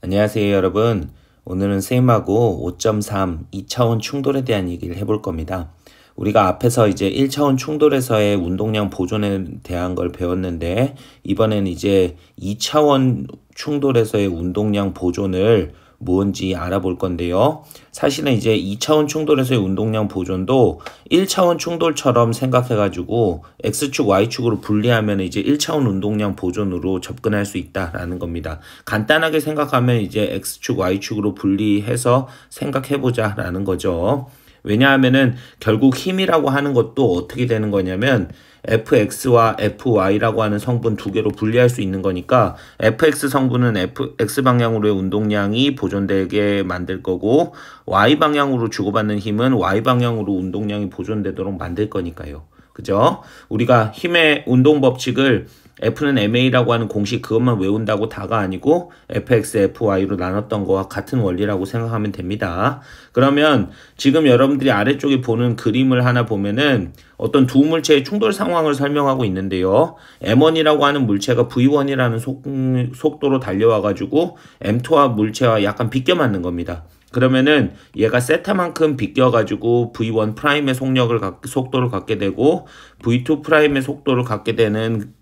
안녕하세요 여러분. 오늘은 쌤하고 5.3 2차원 충돌에 대한 얘기를 해볼 겁니다. 우리가 앞에서 이제 1차원 충돌에서의 운동량 보존에 대한 걸 배웠는데 이번에는 이제 2차원 충돌에서의 운동량 보존을 뭔지 알아볼 건데요. 사실은 이제 2차원 충돌에서의 운동량 보존도 1차원 충돌처럼 생각해가지고 X축, Y축으로 분리하면 이제 1차원 운동량 보존으로 접근할 수 있다라는 겁니다. 간단하게 생각하면 이제 X축, Y축으로 분리해서 생각해보자라는 거죠. 왜냐하면은 결국 힘이라고 하는 것도 어떻게 되는 거냐면 fx와 fy라고 하는 성분 두 개로 분리할 수 있는 거니까 fx 성분은 x 방향으로의 운동량이 보존되게 만들 거고 y 방향으로 주고받는 힘은 y 방향으로 운동량이 보존되도록 만들 거니까요. 그죠? 우리가 힘의 운동 법칙을 F는 ma라고 하는 공식 그것만 외운다고 다가 아니고 fx, fy로 나눴던 거와 같은 원리라고 생각하면 됩니다. 그러면 지금 여러분들이 아래쪽에 보는 그림을 하나 보면은 어떤 두 물체의 충돌 상황을 설명하고 있는데요. M1이라고 하는 물체가 V1이라는 속도로 달려와가지고 M2와 물체와 약간 비껴 맞는 겁니다. 그러면은 얘가 세타만큼 비껴가지고 V1 프라임의 속도를 갖게 되고 V2 프라임의 속도를 갖게 되는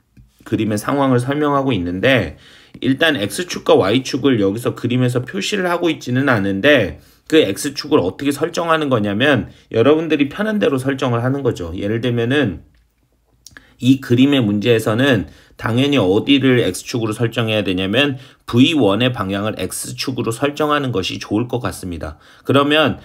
그림의 상황을 설명하고 있는데 일단 X축과 Y축을 여기서 그림에서 표시를 하고 있지는 않은데 그 X축을 어떻게 설정하는 거냐면 여러분들이 편한 대로 설정을 하는 거죠. 예를 들면은 이 그림의 문제에서는 당연히 어디를 X축으로 설정해야 되냐면 V1의 방향을 X축으로 설정하는 것이 좋을 것 같습니다. 그러면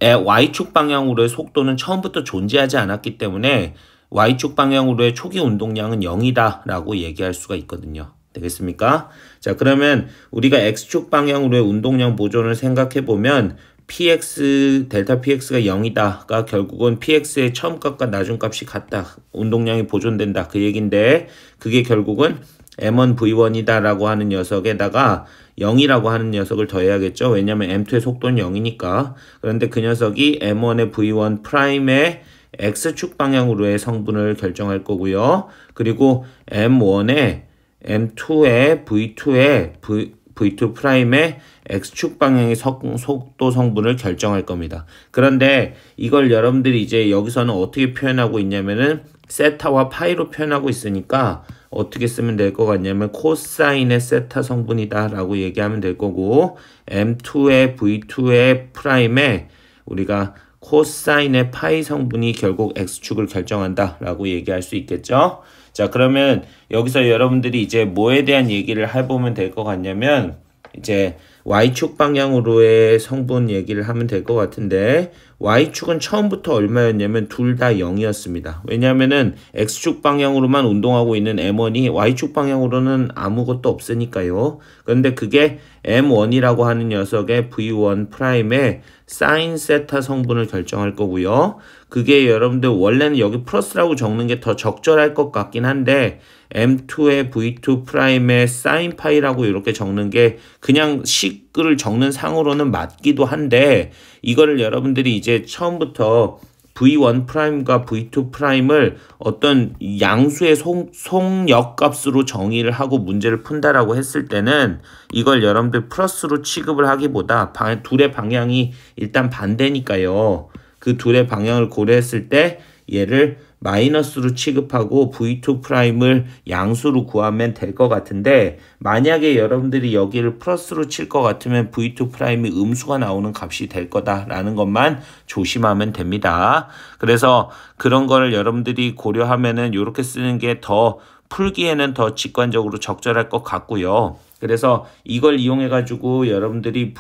Y축 방향으로의 속도는 처음부터 존재하지 않았기 때문에 Y축 방향으로의 초기 운동량은 0이다 라고 얘기할 수가 있거든요. 되겠습니까? 자, 그러면 우리가 X축 방향으로의 운동량 보존을 생각해 보면 px, 델타 px가 0이다가 결국은 px의 처음 값과 나중 값이 같다. 운동량이 보존된다. 그 얘긴데 그게 결국은 m1 v1이다 라고 하는 녀석에다가 0이라고 하는 녀석을 더해야겠죠. 왜냐면 m2의 속도는 0이니까. 그런데 그 녀석이 m1의 v1 프라임의 X축 방향으로의 성분을 결정할 거고요. 그리고 M1의 M2의 V2의 V2 프라임의 X축 방향의 속도 성분을 결정할 겁니다. 그런데 이걸 여러분들이 이제 여기서는 어떻게 표현하고 있냐면은 세타와 파이로 표현하고 있으니까 어떻게 쓰면 될 것 같냐면 코사인의 세타 성분이다 라고 얘기하면 될 거고 M2의 V2의 프라임에 우리가 코사인의 파이 성분이 결국 X축을 결정한다 라고 얘기할 수 있겠죠. 자, 그러면 여기서 여러분들이 이제 뭐에 대한 얘기를 해보면 될 것 같냐면 이제 Y축 방향으로의 성분 얘기를 하면 될 것 같은데 Y축은 처음부터 얼마였냐면 둘 다 0이었습니다. 왜냐하면은 X축 방향으로만 운동하고 있는 M1이 Y축 방향으로는 아무것도 없으니까요. 그런데 그게 M1이라고 하는 녀석의 V1 프라임의 사인 세타 성분을 결정할 거고요. 그게 여러분들 원래는 여기 플러스라고 적는 게 더 적절할 것 같긴 한데 M2의 V2 프라임의 사인 파이라고 이렇게 적는 게 그냥 식을 적는 상으로는 맞기도 한데 이거를 여러분들이 이제 처음부터 V1 프라임과 V2 프라임을 어떤 양수의 속력값으로 정의를 하고 문제를 푼다라고 했을 때는 이걸 여러분들 플러스로 취급을 하기보다 둘의 방향이 일단 반대니까요. 그 둘의 방향을 고려했을 때 얘를 마이너스로 취급하고 V2 프라임을 양수로 구하면 될 것 같은데 만약에 여러분들이 여기를 플러스로 칠 것 같으면 V2 프라임이 음수가 나오는 값이 될 거다라는 것만 조심하면 됩니다. 그래서 그런 거를 여러분들이 고려하면은 이렇게 쓰는 게 더 풀기에는 더 직관적으로 적절할 것 같고요. 그래서 이걸 이용해 가지고 여러분들이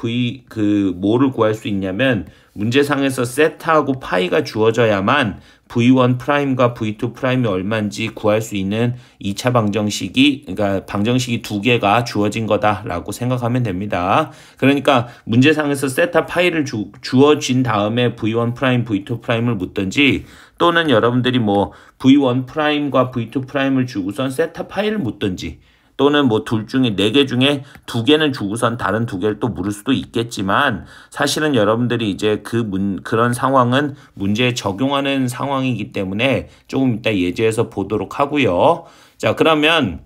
뭐를 구할 수 있냐면 문제상에서 세타하고 파이가 주어져야만 V1 프라임과 V2 프라임이 얼마인지 구할 수 있는 2차 방정식이 그러니까 방정식이 두 개가 주어진 거다라고 생각하면 됩니다. 그러니까 문제상에서 세타 파이를 주어진 다음에 V1 프라임, V2 프라임을 묻든지 또는 여러분들이 뭐 V1 프라임과 V2 프라임을 주고선 세타 파이를 묻든지 또는 뭐 둘 중에 4개 중에 2개는 주고선 다른 2개를 또 물을 수도 있겠지만 사실은 여러분들이 이제 그런 상황은 문제에 적용하는 상황이기 때문에 조금 이따 예제에서 보도록 하고요. 자, 그러면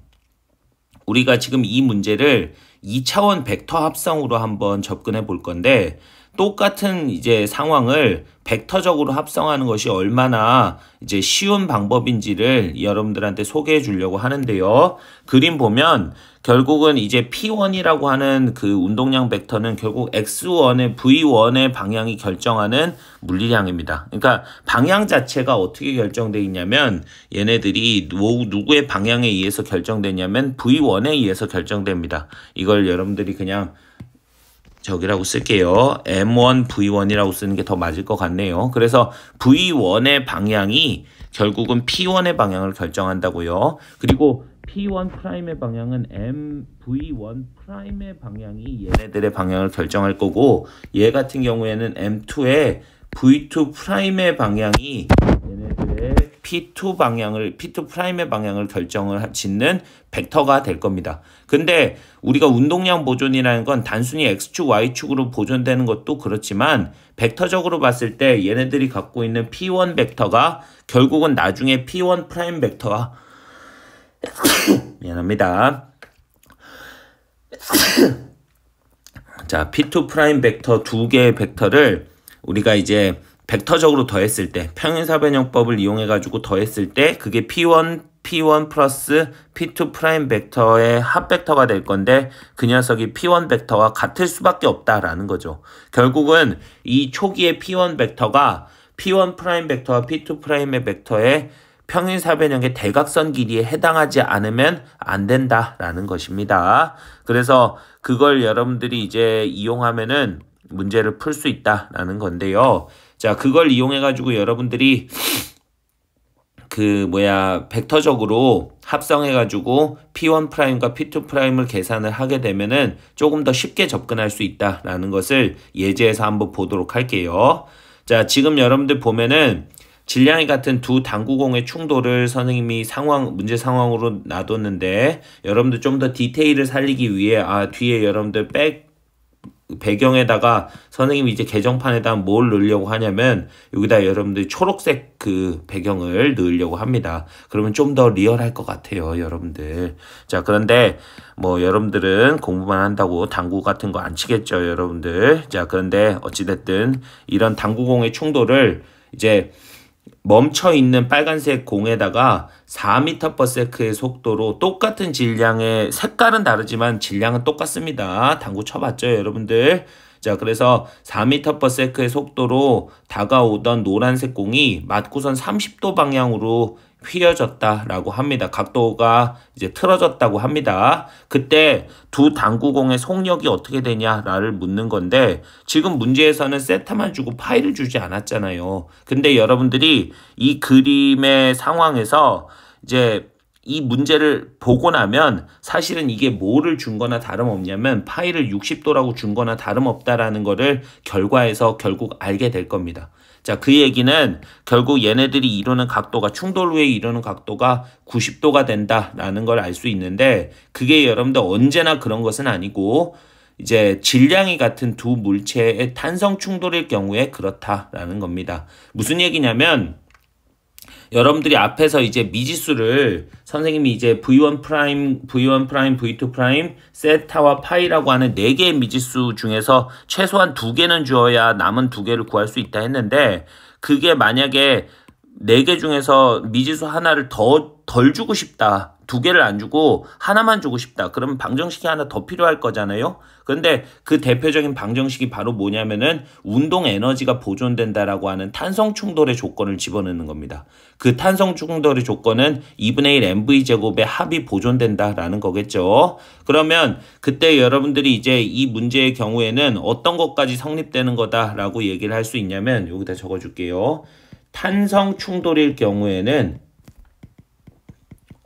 우리가 지금 이 문제를 2차원 벡터 합성으로 한번 접근해 볼 건데, 똑같은 이제 상황을 벡터적으로 합성하는 것이 얼마나 이제 쉬운 방법인지를 여러분들한테 소개해 주려고 하는데요. 그림 보면 결국은 이제 P1이라고 하는 그 운동량 벡터는 결국 X1의 V1의 방향이 결정하는 물리량입니다. 그러니까 방향 자체가 어떻게 결정되어 있냐면 얘네들이 누구의 방향에 의해서 결정되냐면 V1에 의해서 결정됩니다. 이걸 여러분들이 그냥 저기라고 쓸게요. M1, V1이라고 쓰는 게 더 맞을 것 같네요. 그래서 V1의 방향이 결국은 P1의 방향을 결정한다고요. 그리고 P1'의 방향은 V1'의 방향이 얘네들의 방향을 결정할 거고, 얘 같은 경우에는 M2의 V2'의 방향이 얘네들의 P2'의 방향을 짓는 벡터가 될 겁니다. 근데 우리가 운동량 보존이라는 건 단순히 X축, Y축으로 보존되는 것도 그렇지만 벡터적으로 봤을 때 얘네들이 갖고 있는 P1 벡터가 결국은 나중에 P1' 벡터와 미안합니다. 자, P2' 벡터 두 개의 벡터를 우리가 이제 벡터적으로 더했을 때, 평행사변형법을 이용해가지고 더했을 때 그게 P1 플러스 P2' 벡터의 합 벡터가 될 건데, 그 녀석이 P1 벡터와 같을 수밖에 없다라는 거죠. 결국은 이 초기의 P1 벡터가 P1' 벡터와 P2'의 벡터의 평행사변형의 대각선 길이에 해당하지 않으면 안 된다라는 것입니다. 그래서 그걸 여러분들이 이제 이용하면은 문제를 풀 수 있다라는 건데요. 자, 그걸 이용해가지고 여러분들이 벡터적으로 합성해가지고 P1'과 P2'을 계산을 하게 되면은 조금 더 쉽게 접근할 수 있다라는 것을 예제에서 한번 보도록 할게요. 자, 지금 여러분들 보면은 질량이 같은 두 당구공의 충돌을 선생님이 문제 상황으로 놔뒀는데, 여러분들 좀 더 디테일을 살리기 위해 뒤에 여러분들 배경에다가 선생님이 이제 개정판에다 뭘 넣으려고 하냐면 여기다 여러분들이 초록색 그 배경을 넣으려고 합니다. 그러면 좀 더 리얼할 것 같아요, 여러분들. 자, 그런데 뭐 여러분들은 공부만 한다고 당구 같은 거 안 치겠죠, 여러분들. 자, 그런데 어찌됐든 이런 당구공의 충돌을 이제 멈춰있는 빨간색 공에다가 4m/s의 속도로 똑같은 질량의, 색깔은 다르지만 질량은 똑같습니다. 당구 쳐봤죠, 여러분들? 자, 그래서 4m/s의 속도로 다가오던 노란색 공이 맞고선 30도 방향으로 휘어졌다라고 합니다. 각도가 이제 틀어졌다고 합니다. 그때 두 당구공의 속력이 어떻게 되냐를 묻는 건데, 지금 문제에서는 세타만 주고 파이를 주지 않았잖아요. 근데 여러분들이 이 그림의 상황에서 이제 이 문제를 보고 나면 사실은 이게 뭐를 준 거나 다름없냐면 파이를 60도라고 준 거나 다름없다라는 거를 결과에서 결국 알게 될 겁니다. 자, 그 얘기는 결국 얘네들이 이루는 각도가, 충돌 후에 이루는 각도가 90도가 된다라는 걸 알 수 있는데, 그게 여러분들 언제나 그런 것은 아니고 이제 질량이 같은 두 물체의 탄성 충돌일 경우에 그렇다라는 겁니다. 무슨 얘기냐면, 여러분들이 앞에서 이제 미지수를 선생님이 이제 V1', V2', 세타와 파이라고 하는 4개의 미지수 중에서 최소한 2개는 주어야 남은 2개를 구할 수 있다 했는데, 그게 만약에 4개 중에서 미지수 하나를 덜 주고 싶다, 2개를 안 주고 하나만 주고 싶다, 그러면 방정식이 하나 더 필요할 거잖아요. 그런데 그 대표적인 방정식이 바로 뭐냐면은 운동 에너지가 보존된다라고 하는 탄성 충돌의 조건을 집어넣는 겁니다. 그 탄성 충돌의 조건은 2분의 1 mv 제곱의 합이 보존된다라는 거겠죠. 그러면 그때 여러분들이 이제 이 문제의 경우에는 어떤 것까지 성립되는 거다라고 얘기를 할 수 있냐면, 여기다 적어줄게요. 탄성 충돌일 경우에는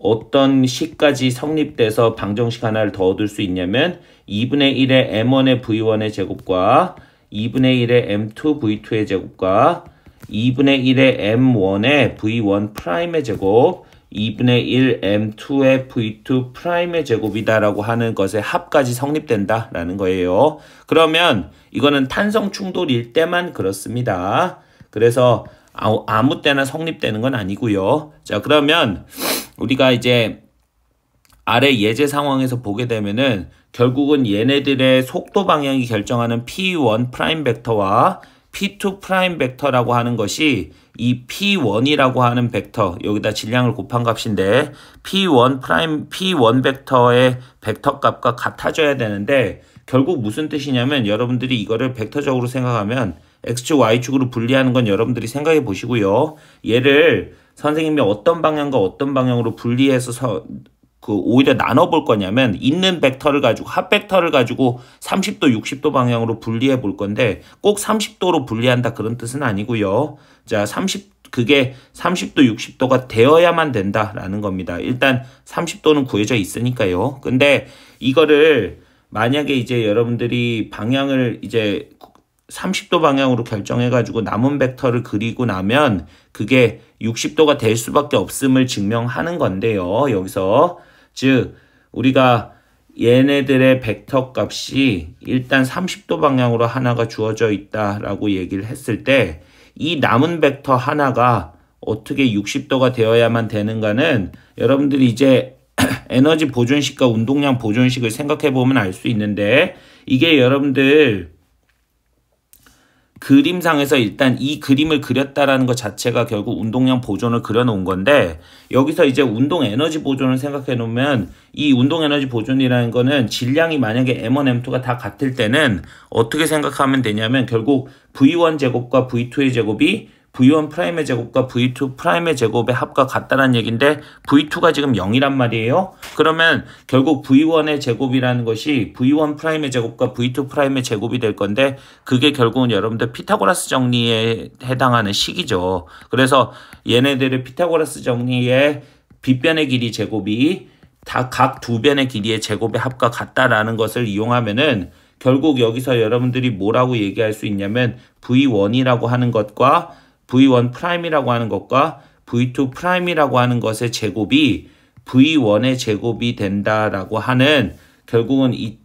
어떤 식까지 성립돼서 방정식 하나를 더 얻을 수 있냐면 2분의 1의 m1의 v1의 제곱과 2분의 1의 m2 v2의 제곱과 2분의 1의 m1의 v1'의 제곱, 2분의 1 m2의 v2'의 제곱이다라고 하는 것의 합까지 성립된다라는 거예요. 그러면 이거는 탄성 충돌일 때만 그렇습니다. 그래서 아무 때나 성립되는 건 아니고요. 자, 그러면 우리가 이제 아래 예제 상황에서 보게 되면은 결국은 얘네들의 속도 방향이 결정하는 P1 프라임 벡터와 P2 프라임 벡터라고 하는 것이 이 P1이라고 하는 벡터, 여기다 질량을 곱한 값인데 P1 벡터의 벡터 값과 같아져야 되는데, 결국 무슨 뜻이냐면 여러분들이 이거를 벡터적으로 생각하면 X축, Y축으로 분리하는 건 여러분들이 생각해 보시고요. 얘를 선생님이 어떤 방향과 어떤 방향으로 분리해서 오히려 나눠볼 거냐면, 있는 벡터를 가지고, 합 벡터를 가지고 30도, 60도 방향으로 분리해 볼 건데, 꼭 30도로 분리한다 그런 뜻은 아니고요. 자, 그게 30도, 60도가 되어야만 된다라는 겁니다. 일단 30도는 구해져 있으니까요. 근데 이거를 만약에 이제 여러분들이 방향을 이제 30도 방향으로 결정해가지고 남은 벡터를 그리고 나면 그게 60도가 될 수밖에 없음을 증명하는 건데요. 여기서 즉 우리가 얘네들의 벡터 값이 일단 30도 방향으로 하나가 주어져 있다라고 얘기를 했을 때, 이 남은 벡터 하나가 어떻게 60도가 되어야만 되는가는 여러분들이 이제 에너지 보존식과 운동량 보존식을 생각해 보면 알 수 있는데, 이게 여러분들 그림상에서 일단 이 그림을 그렸다라는 것 자체가 결국 운동량 보존을 그려놓은 건데, 여기서 이제 운동 에너지 보존을 생각해 놓으면 이 운동 에너지 보존이라는 거는 질량이 만약에 M1, M2가 다 같을 때는 어떻게 생각하면 되냐면, 결국 V1 제곱과 V2의 제곱이 V1 프라임의 제곱과 V2 프라임의 제곱의 합과 같다는 얘기인데, V2가 지금 0이란 말이에요. 그러면 결국 V1의 제곱이라는 것이 V1 프라임의 제곱과 V2 프라임의 제곱이 될 건데, 그게 결국은 여러분들 피타고라스 정리에 해당하는 식이죠. 그래서 얘네들의 피타고라스 정리의 빗변의 길이 제곱이 다 각 두 변의 길이의 제곱의 합과 같다라는 것을 이용하면은 결국 여기서 여러분들이 뭐라고 얘기할 수 있냐면, V1이라고 하는 것과 V1 프라임이라고 하는 것과 V2 프라임이라고 하는 것의 제곱이 V1의 제곱이 된다라고 하는, 결국은 이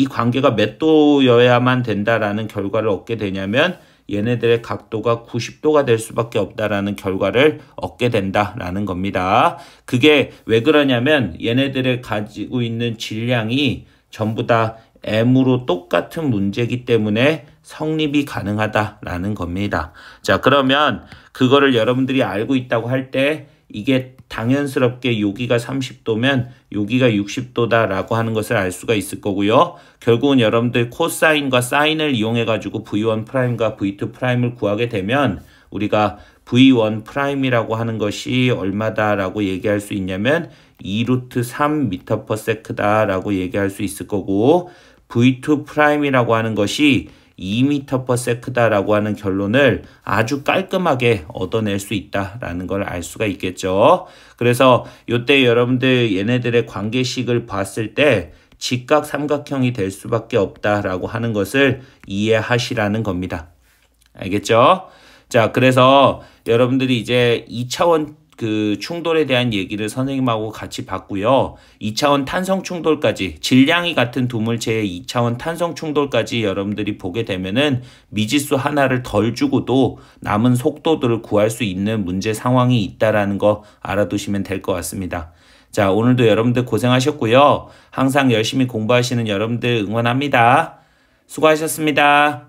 관계가 몇 도여야만 된다라는 결과를 얻게 되냐면, 얘네들의 각도가 90도가 될 수밖에 없다라는 결과를 얻게 된다라는 겁니다. 그게 왜 그러냐면 얘네들의 가지고 있는 질량이 전부 다 M으로 똑같은 문제이기 때문에 성립이 가능하다라는 겁니다. 자, 그러면 그거를 여러분들이 알고 있다고 할 때 이게 당연스럽게 여기가 30도면 여기가 60도다라고 하는 것을 알 수가 있을 거고요. 결국은 여러분들 코사인과 사인을 이용해 가지고 V1 프라임과 V2 프라임을 구하게 되면 우리가 V1 프라임이라고 하는 것이 얼마다라고 얘기할 수 있냐면 2루트 3m/s다라고 얘기할 수 있을 거고, V2 프라임이라고 하는 것이 2m/s다라고 하는 결론을 아주 깔끔하게 얻어낼 수 있다라는 걸 알 수가 있겠죠. 그래서 이때 여러분들 얘네들의 관계식을 봤을 때 직각 삼각형이 될 수밖에 없다라고 하는 것을 이해하시라는 겁니다. 알겠죠? 자, 그래서 여러분들이 이제 2차원 충돌에 대한 얘기를 선생님하고 같이 봤고요. 2차원 탄성 충돌까지, 질량이 같은 두 물체의 2차원 탄성 충돌까지 여러분들이 보게 되면은 미지수 하나를 덜 주고도 남은 속도들을 구할 수 있는 문제 상황이 있다라는 거 알아두시면 될 것 같습니다. 자, 오늘도 여러분들 고생하셨고요. 항상 열심히 공부하시는 여러분들 응원합니다. 수고하셨습니다.